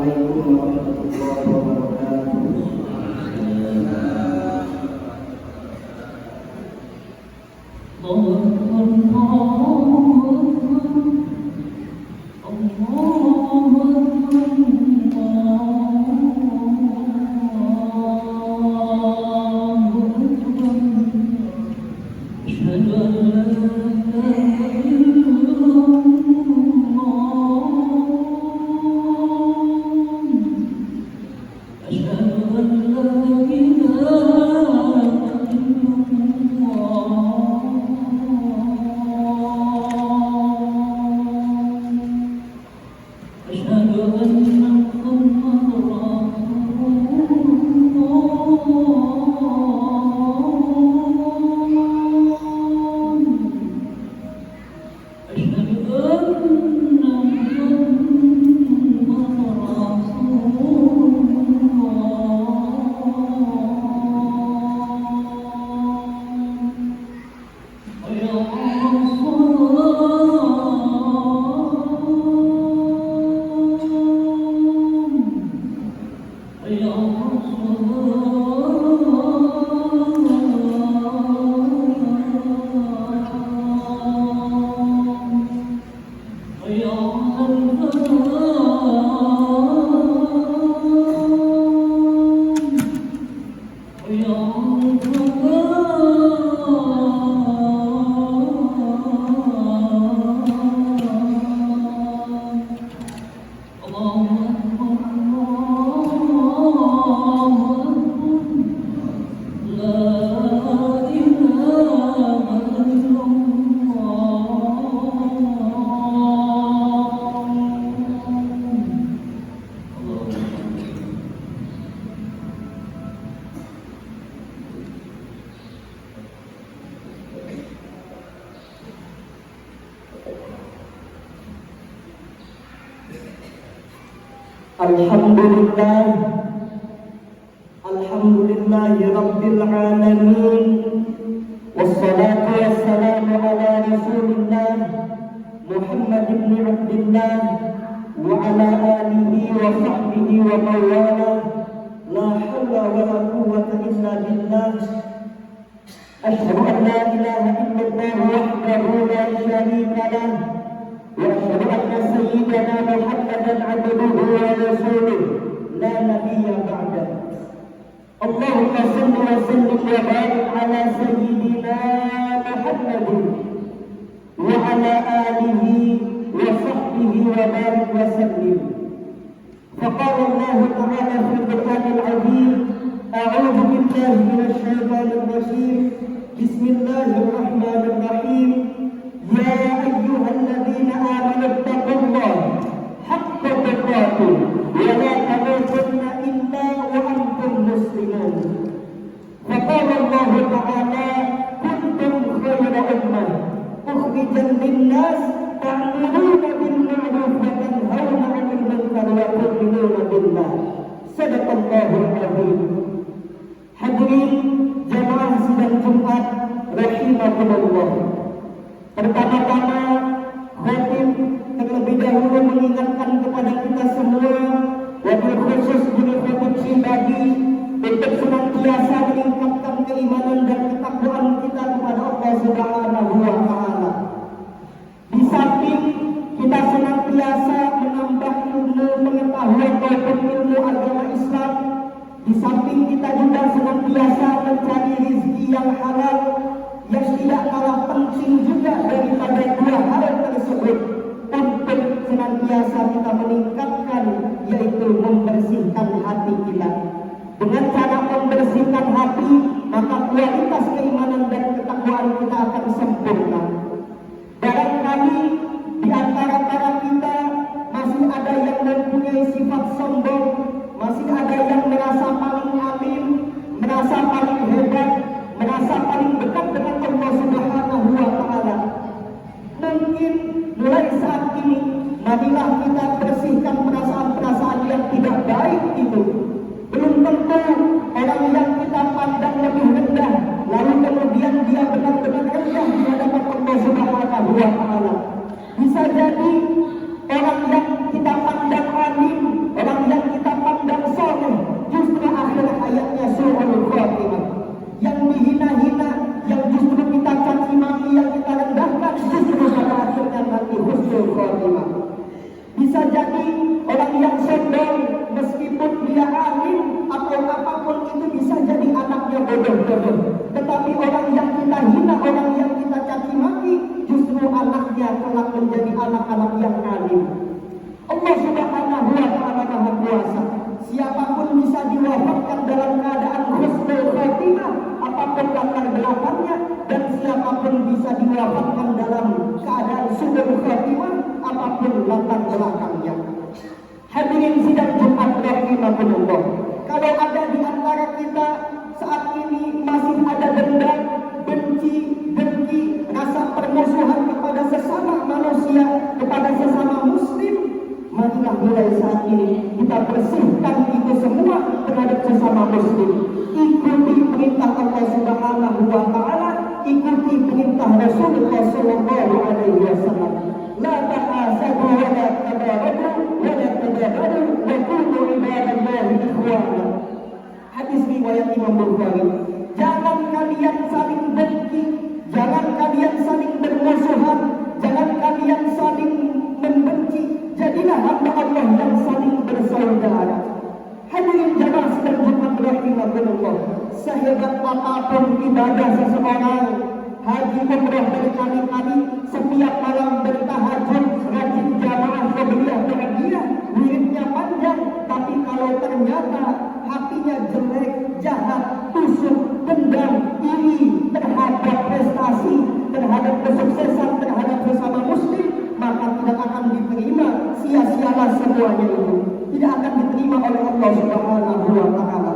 Assalamualaikum warahmatullahi wabarakatuh. Alhamdulillah, alhamdulillahi rabbil alamin, wassalatu wassalamu ala rasulillah Muhammad ibn Abdillah wa ala alihi wa sahbihi wa mawala, la hawla wa la quwwata illa billah. Ashhadu an la ilaha illallah wahdahu la sharika lah, وأشهد أن سيدنا محمدا عبده ورسوله لا نبي بعده. اللهم صل وسلم وبارك على سيدنا محمد وعلى آله وصحبه وبارك وسلم. فقال الله تعالى في القرآن العظيم: أعوذ بالله من الشيطان الرجيم، بسم الله الرحمن الرحيم. يا أيها الذين آمنوا اتقوا الله حق تقاته ولا تموتن إلا وأنتم مسلمون. فقال الله تعالى: كنتم خير أمة أخرجت للناس تأمرون بالمعروف وتنهون عن المنكر وتؤمنون بالله. صدق الله العظيم. Hadirin jamaah sidang Jumat rahimakumullah. Pertama-tama, khatib terlebih dahulu mengingatkan kepada kita semua, wabil khusus bagi khatib pribadi, untuk senantiasa meningkatkan keimanan dan ketakwaan kita kepada Allah Subhanahu wa Ta'ala. Di samping kita senantiasa menambah ilmu pengetahuan maupun ilmu agama Islam, di samping kita juga senantiasa mencari rezeki yang halal, yang tidak kalah penting juga daripada dua hal tersebut, untuk senantiasa kita meningkatkan, yaitu membersihkan hati kita. Dengan cara membersihkan hati, maka kualitas keimanan dan ketakwaan kita akan sempurna. Barangkali di antara kita masih ada yang mempunyai sifat sombong, masih ada yang merasa paling alim, merasa paling hebat, merasa paling dekat dengan Allah Subhanahu wa Ta'ala. Mungkin mulai saat ini, marilah kita bersihkan perasaan-perasaan yang tidak baik itu. Belum tentu orang yang kita pandang lebih rendah, lalu kemudian dia benar-benar rendah di hadapan Allah Subhanahu wa Ta'ala. Bisa jadi orang yang kita pandang alim, orang yang justru pada akhirnya nanti husnul khotimah. Bisa jadi orang yang sombong meskipun dia alim atau apapun itu bisa jadi anaknya bodoh-bodoh. Tetapi orang yang kita hina, orang yang kita caci maki, justru anaknya kelak menjadi anak-anak yang alim. Allah Subhanahu wa Ta'ala Maha Kuasa. Siapapun bisa diwafatkan dalam keadaan husnul khotimah, apapun latar belakangnya, dan siapapun bisa diwafatkan dalam keadaan su'ul khotimah, apapun latar belakangnya. Hadirin sidang Jumat rahimakumullah. Kalau ada di antara kita saat ini masih ada dendam, benci, dengki, rasa permusuhan kepada sesama manusia, kepada sesama muslim, marilah mulai saat ini kita bersihkan itu semua terhadap sesama muslim. Ikuti perintah Allah Subhanahu wa Ta'ala, ikuti perintah Rasulullah sallallahu alaihi wasallam. La tahasadu wa la tabaradu wa la tabaradu wa kunu ibadallahi ikhwana. Hadis riwayat Imam Bukhari. Jangan kalian saling dengki, jangan kalian saling bermusuhan, jangan kalian saling membenci. Jadilah hamba Allah yang saling bersaudara. Hadirin jamaah sedang Jumat rahimakumullah. Sehebat apapun ibadah seseorang, haji umrah berkali-kali, setiap malam bertahajud, rajin jamaah qabliyah ba'diyah, wiridnya panjang, tapi kalau ternyata hatinya jelek, jahat, tusuk, dendam, iri terhadap prestasi, terhadap kesuksesan, terhadap sesama muslim, maka tidak akan diterima. Sia-sialah semuanya itu, tidak akan diterima oleh Allah Subhanahu wa Ta'ala.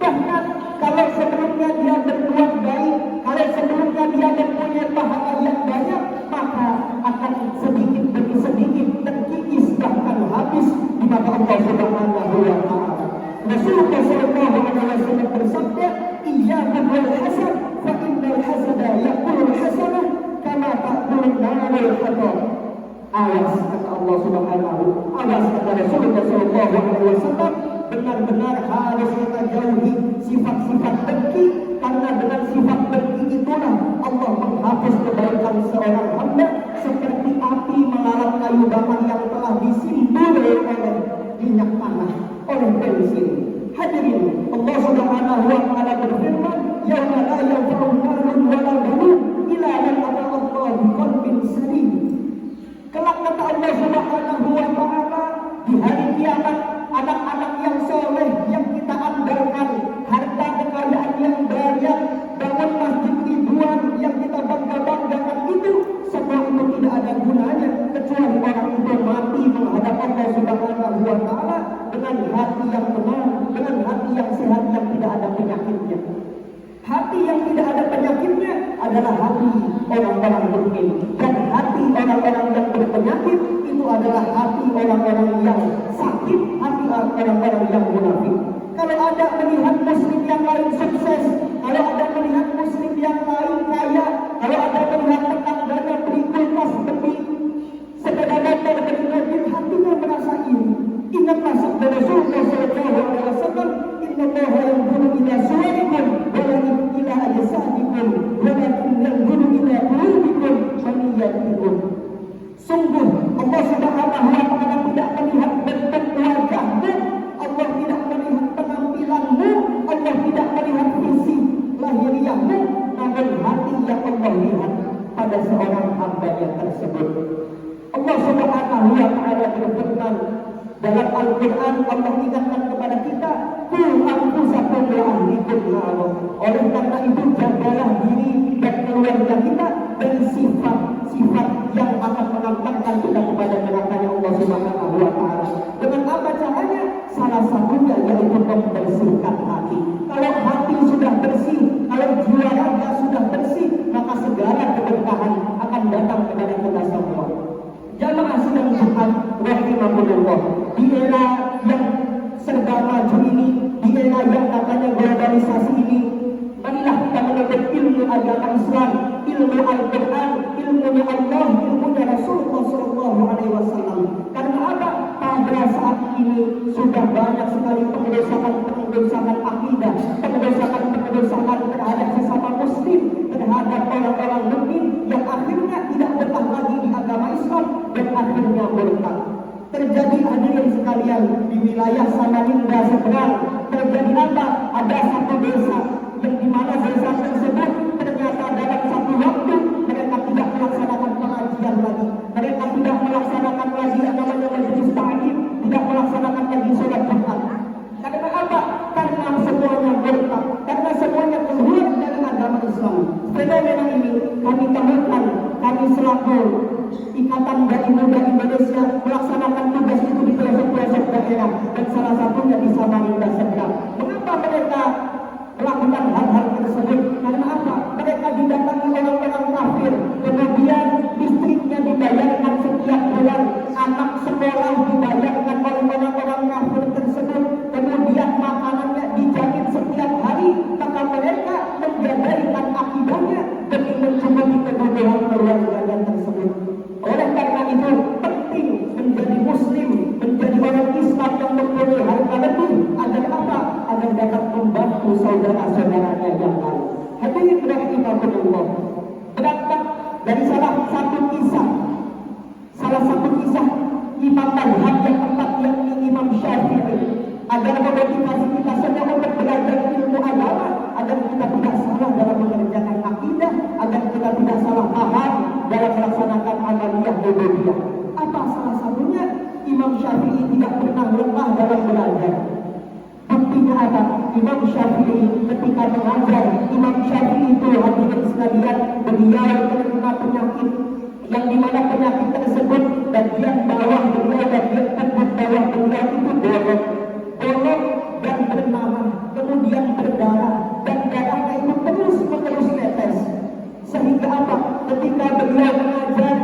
Bahkan kalau sebelumnya dia berbuat baik, kalau sebelumnya dia mempunyai pahala yang banyak, maka akan sedikit demi sedikit terkikis, bahkan habis di mata Allah Subhanahu wa Ta'ala. Rasulullah sallallahu alaihi wasallam bersabda, "Iyyakum wal hasad, fa innal hasada yaqulu hasanah kama taqulu narul hatab." Awas kata Allah Subhanahu, awas kata Rasulullah sallallahu alaihi wasallam, benar-benar harus kita jauhi sifat-sifat dengki, karena dengan sifat dengki itulah Allah menghapus kebaikan seorang hamba seperti api melarang kayu bakar yang telah disimbul oleh minyak panas, oleh bensin. Hadirin, Allah Subhanahu wa Ta'ala berfirman, "Yauma la yanfa'u malun wala banun illa man ata Allah biqalbin salim." Kelak kata Allah Subhanahu wa Ta'ala, di hari kiamat, anak-anak yang soleh yang kita andalkan, harta kekayaan yang banyak, bangun masjid ribuan yang kita bangga-banggakan itu, semua itu tidak ada gunanya kecuali orang itu mati menghadap Allah Subhanahu wa Ta'ala dengan hati yang tenang, dengan hati yang sehat, yang tidak ada penyakitnya. Hati yang tidak ada penyakitnya adalah hati orang-orang mukmin, dan hati orang-orang yang berpenyakit itu adalah hati orang-orang yang sakit, hati orang-orang yang munafik. Kalau ada melihat muslim yang lain sukses, kalau ada melihat muslim yang lain kaya, kalau ada melihat tetangganya beli kulkas, beli sepeda motor, beli mobil, hatinya merasa iri. Ingatlah sabda Rasulullah sallallahu alaihi wasallam, "Innallaha yanzuru ila suwarikum wa la ila ajsadikum, walakin yanzuru ila qulubikum wa niyyatikum." Sungguh Allah Subhanahu wa Ta'ala tidak melihat bentuk wajahmu, Allah tidak melihat penampilanmu, Allah tidak melihat visi lahiriahmu, namun hati yang Allah lihat pada seorang hamba-Nya tersebut. Allah Subhanahu wa Ta'ala berfirman dalam Al-Quran, Allah ingatkan kepada kita, "Qul anfusakum wa ahlikum nara." Oleh karena itu jagalah diri dan keluarga kita dari sifat-sifat yang akan mengantarkan kita kepada nerakanya Allah Subhanahu wa Ta'ala. Dengan apa caranya? Salah satunya yaitu membersihkan hati. Kalau hati sudah bersih, kalau jiwa raga sudah bersih, maka segala keberkahan akan datang kepada kita semua. Jamaah sidang Jumat rahimakumullah, di era yang serba maju ini, di era yang katanya globalisasi ini, marilah kita menuntut ilmu agama Islam, ilmu Al-Quran, ilmunya Allah, ilmunya Rasulullah sallallahu alaihi wasallam. Karena apa? Pada saat ini sudah banyak sekali pengerusakan akidah, pengerusakan terhadap sesama muslim, terhadap orang-orang mukmin, yang akhirnya Terjadi hadirin sekalian di wilayah Samarinda seberang. Terjadi apa? Ada satu desa yang dimana desa tersebut ternyata dalam satu waktu mereka tidak melaksanakan pengajian lagi. Mereka tidak melaksanakan lagi yang namanya majelis ta'lim, tidak melaksanakan lagi sholat Jumat. Karena apa? Karena semuanya murtad, karena semuanya keluar dari agama Islam. Fenomena ini kami temukan, kami selaku Ikatan Dai Muda Indonesia melaksanakan tugas itu di pelosok-pelosok daerah dan salah satunya di Samarinda seberang. Mengapa mereka melakukan hal-hal tersebut? Karena apa? Mereka didatangi orang-orang kafir, kemudian listriknya dibayarkan setiap bulan, anak sekolah dibayarkan oleh orang-orang kafir tersebut, kemudian makanannya dijamin setiap hari, maka mereka menjadikan akidahnya demi mencukupi kebutuhan keluarga tersebut. Oleh karena itu penting menjadi muslim, menjadi orang Islam yang mempunyai harga lebih agar apa? Agar dapat membantu saudara-saudaranya yang lain. Hadirin rahimakumullah. Berangkat dari salah satu kisah Imam Madhab yang keempat, yakni Imam Syafi'i, agar memotivasi kita semua untuk belajar ilmu agama, agar kita tidak salah dalam mengerjakan akidah, agar kita tidak salah paham dalam melaksanakan amaliyah rububiyah. Apa salah satunya? Imam Syafi'i tidak pernah lemah dalam belajar. Buktinya apa? Imam Syafi'i ketika mengajar, Imam Syafi'i itu hadirin sekalian, beliau terkena penyakit yang dimana penyakit tersebut bagian bawah beliau, bagian tubuh bawah beliau itu bolong dan bernanah, kemudian berdarah, dan darahnya itu terus netes. Sehingga apa? Ketika beliau mengajar,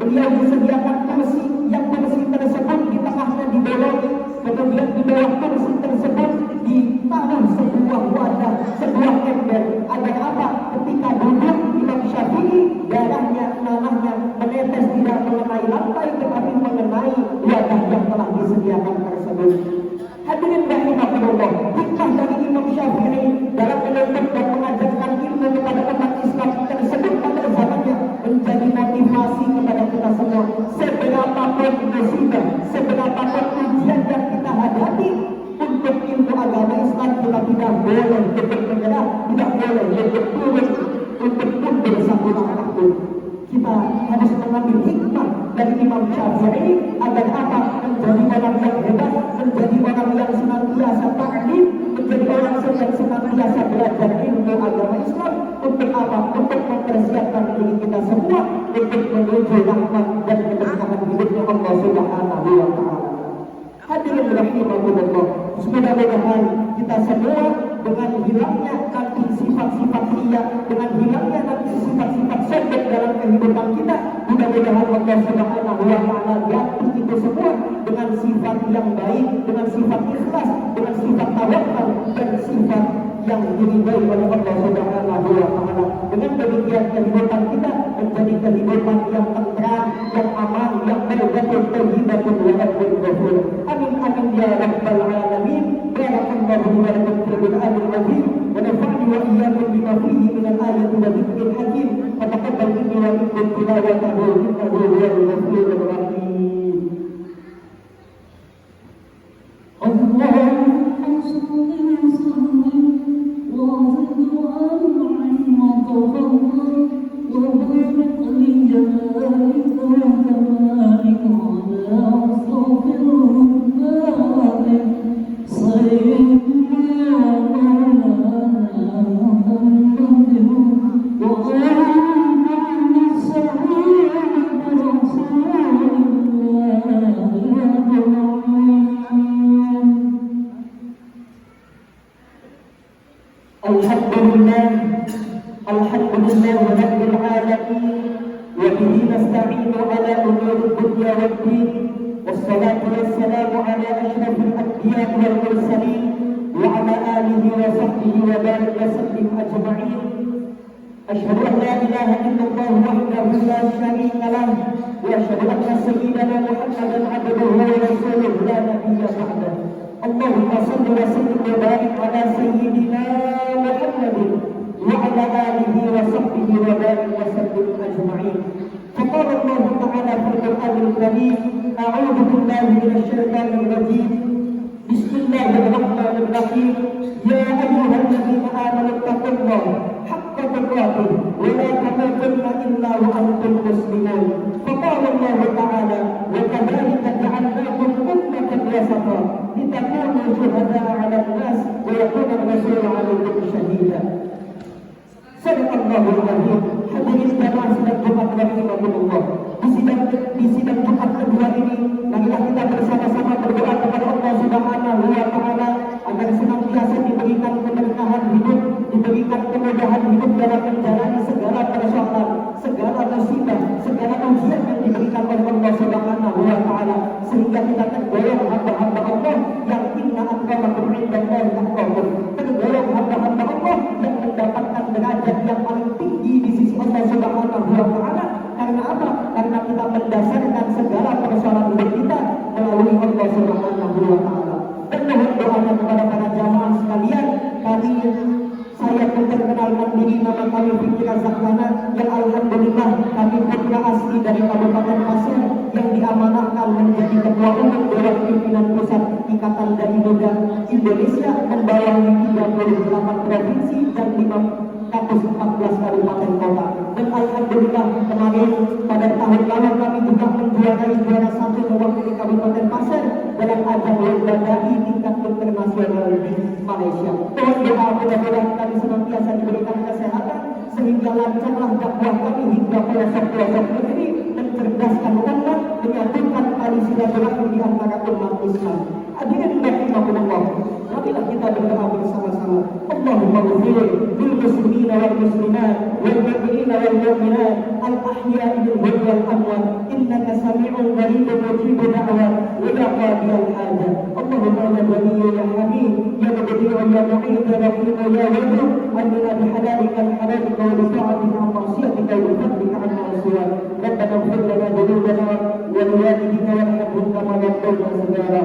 beliau disediakan kursi, yang kursi tersebut di tengahnya dibolongi, kemudian di bawah kursi tersebut ditaruh sebuah wadah, sebuah ember. Agar apa? Ketika duduk Imam Syafi'i, darahnya, nanahnya menetes tidak mengenai lantai, tetapi mengenai wadah yang telah disediakan tersebut. Hadirin rahimakumullah, hikmah dari Imam Syafi'i dalam menuntut dan mengajarkan ilmu kepada umat Islam tersebut pada zamannya menjadi motivasi kepada kita semua. Seberapapun musibah, seberapapun ujian yang kita hadapi, untuk ilmu agama Islam kita tidak boleh untuk menyerah, tidak boleh untuk turun, untuk mundur satu langkah pun. Kita harus mengambil hikmah dari Imam Syafi'i agar apa? Menjadi orang yang hebat, menjadi orang yang senantiasa ta'lim, menjadi orang yang senantiasa belajar ilmu agama Islam. Untuk apa? Untuk mempersiapkan diri kita semua untuk menuju rahmat dan keberkahan hidupnya Allah Subhanahu wa Ta'ala. Hadirin rahimakumullah, mudah-mudahan kita semua dengan hilangnya nanti sifat-sifat ria, dengan hilangnya nanti sifat-sifat sombong dalam kehidupan kita, mudah-mudahan Allah Subhanahu wa Ta'ala ganti itu semua dengan sifat yang baik, dengan sifat ikhlas, dengan sifat tawakal, dan sifat yang diridhai oleh Allah Subhanahu wa Ta'ala. Dengan demikian kehidupan kita menjadi kehidupan yang tentram, yang aman, yang berbahagia, thayyibatun wa rabbul ghafur. Amin amin ya rabbal alamin. Barakallahu wa lakum fil Qur'anil azim wa nafa'ani wa iyyakum bima fihi min al-ayati wa dhikril hakim. Wa taqabbal minni wa minkum tilawatahu innahu huwal ghafurur rahim. Allahumma shalli wa sallim Alhamdulillah rabbil alamin wa bihi nasta'inu ala umuri dunya waddin wassalatu wassalamu ala asyrafil anbiya wal mursalin wa ala alihi wa sahbihi wa barik wa sallim ajma'in. Asyhadu an la ilaha illallah wahdahu la syarika lah wa asyhadu anna sayyidana Muhammadan abduhu wa rasuluhu la nabiyya ba'dahu. Allahumma shalli wa sallim wa barik ala sayyidina Muhammadin وعلى آله وصحبه وبارك وسلم أجمعين. فقال الله تعالى في القرآن الكريم A'udzu billahi minasyaitonir rajim. Bismillahirrahmanirrahim. Ya ayyuhalladzina amanu taqullaha haqqa tuqatih wa la tamutunna illa wa antum muslimun. Faqala Allah Ta'ala wa kadzalika ja'alnakum ummatan wasatan litakunu syuhada'a 'alan nas wa yakuna ar-rasulu 'alaikum shahida. Sadaqallahul azim. Hadirin jamaah sidang Jumat rahimahumullah. Di sidang Jumat kedua ini, marilah kita bersama-sama berdoa kepada Allah Subhanahu wa Ta'ala agar senantiasa diberikan keberkahan hidup, diberikan kemudahan hidup dalam menjalani segala persoalan, segala musibah, segala ujian yang diberikan oleh Allah Subhanahu wa Ta'ala, sehingga kita tergolong hamba-hamba Allah yang inna akramakum indallahi atqakum, tergolong hamba-hamba Allah yang mendapatkan derajat yang paling tinggi di sisi Allah Subhanahu wa Ta'ala. Karena apa? Karena kita mendasarkan segala persoalan hidup kita melalui Allah Subhanahu wa Ta'ala. Dan mohon doanya kepada para jamaah sekalian. Saya memperkenalkan diri, nama kami Fikri Zaklana, yang alhamdulillah kami putra asli dari Kabupaten Pasir yang diamanahkan menjadi ketua umum Dewan Pimpinan Pusat Ikatan Dai Muda Indonesia, membawahi 38 provinsi dan 514 kabupaten kota. Dan alhamdulillah kemarin pada tahun lalu kami juga menjuarai juara 1 mewakili Kabupaten Pasir dalam ajang lomba dai tingkat internasional di Malaysia. Mohon doa mudah-mudahan kami senantiasa diberikan kesehatan sehingga lancarlah dakwah kami hingga pelosok-pelosok negeri, mencerdaskan umat, menyatukan tali silaturahmi di antara umat Islam. Hadirin rahimakumullah, marilah kita berdoa bersama-sama. Allahumma ighfir lil muslimina wal muslimat wal mu'minina wal mu'minat al ahya'i minhum wal amwat innaka sami'un qaribun mujibud da'wat wa ya qadiyal hajat. Allahumma ya waliyyu ya hamid ya mubdi'u ya mu'id ya rahim ya wadud amina bihalalika al-halalika wa bita'atika an ma'siyatika wa bifadlika an ma'siyat. Rabbana ighfir lana dhunubana wa liwalidina warhamhum kama rabbawna saghira.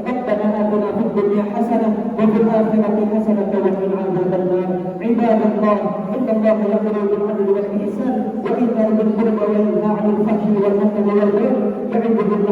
ربنا آتنا في الدنيا حسنة وفي الآخرة حسنة وقنا عذاب النار. عباد الله إن الله يأمر بالعدل والإحسان وإيتاء ذي القربى وينهى عن الفحش والمنكر والبغي يعظكم